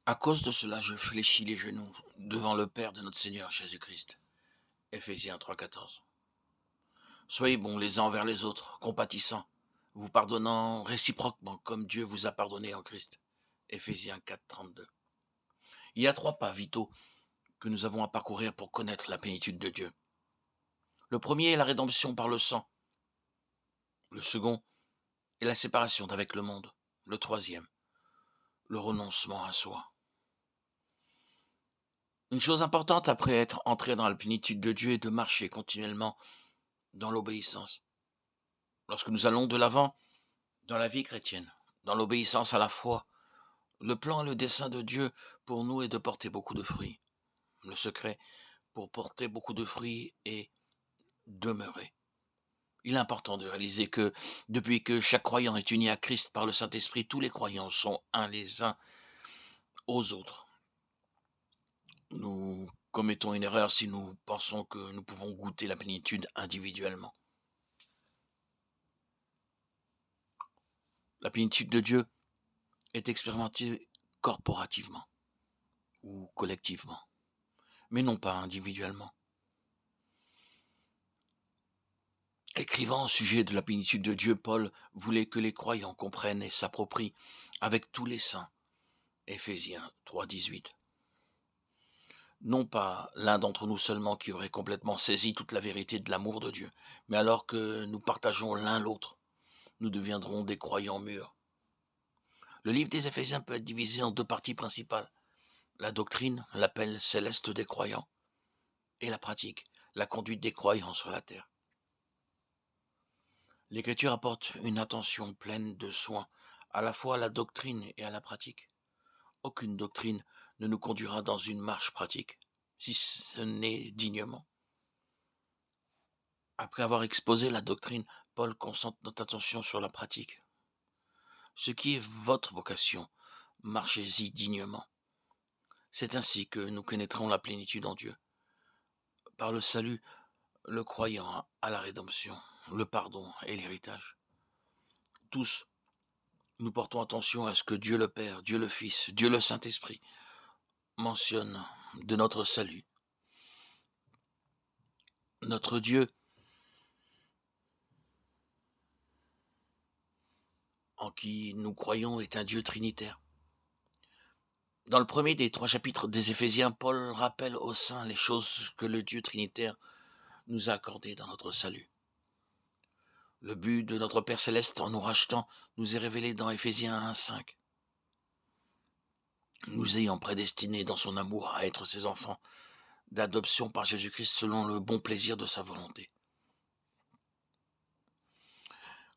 À cause de cela, je fléchis les genoux devant le Père de notre Seigneur Jésus-Christ. Éphésiens 3,14. Soyez bons les uns envers les autres, compatissants, vous pardonnant réciproquement comme Dieu vous a pardonné en Christ. Éphésiens 4,32. Il y a 3 pas vitaux que nous avons à parcourir pour connaître la plénitude de Dieu. Le premier est la rédemption par le sang. Le second est la séparation d'avec le monde. Le troisième, le renoncement à soi. Une chose importante après être entré dans la plénitude de Dieu est de marcher continuellement dans l'obéissance. Lorsque nous allons de l'avant dans la vie chrétienne, dans l'obéissance à la foi, le plan et le dessein de Dieu pour nous est de porter beaucoup de fruits. Le secret pour porter beaucoup de fruits est demeurer. Il est important de réaliser que depuis que chaque croyant est uni à Christ par le Saint-Esprit, tous les croyants sont uns les uns aux autres. Nous commettons une erreur si nous pensons que nous pouvons goûter la plénitude individuellement. La plénitude de Dieu est expérimentée corporativement ou collectivement, mais non pas individuellement. Écrivant au sujet de la plénitude de Dieu, Paul voulait que les croyants comprennent et s'approprient avec tous les saints. Éphésiens 3,18. Non pas l'un d'entre nous seulement qui aurait complètement saisi toute la vérité de l'amour de Dieu, mais alors que nous partageons l'un l'autre, nous deviendrons des croyants mûrs. Le livre des Éphésiens peut être divisé en 2 parties principales. La doctrine, l'appel céleste des croyants, et la pratique, la conduite des croyants sur la terre. L'Écriture apporte une attention pleine de soin à la fois à la doctrine et à la pratique. Aucune doctrine ne nous conduira dans une marche pratique, si ce n'est dignement. Après avoir exposé la doctrine, Paul concentre notre attention sur la pratique. Ce qui est votre vocation, marchez-y dignement. C'est ainsi que nous connaîtrons la plénitude en Dieu. Par le salut, le croyant a la rédemption, le pardon et l'héritage. Tous, nous portons attention à ce que Dieu le Père, Dieu le Fils, Dieu le Saint-Esprit mentionne de notre salut. Notre Dieu, en qui nous croyons, est un Dieu trinitaire. Dans le premier des 3 chapitres des Éphésiens, Paul rappelle aux saints les choses que le Dieu trinitaire nous a accordées dans notre salut. Le but de notre Père Céleste en nous rachetant nous est révélé dans Éphésiens 1,5. Nous ayant prédestinés dans son amour à être ses enfants, d'adoption par Jésus-Christ selon le bon plaisir de sa volonté.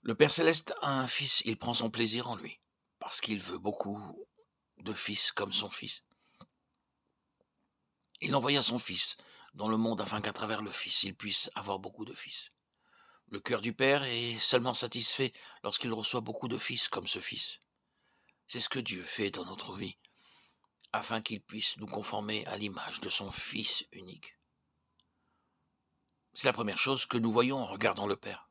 Le Père Céleste a un fils, il prend son plaisir en lui, parce qu'il veut beaucoup de fils comme son fils. Il envoya son fils dans le monde afin qu'à travers le fils, il puisse avoir beaucoup de fils. Le cœur du Père est seulement satisfait lorsqu'il reçoit beaucoup de fils comme ce fils. C'est ce que Dieu fait dans notre vie, afin qu'il puisse nous conformer à l'image de son Fils unique. C'est la première chose que nous voyons en regardant le Père.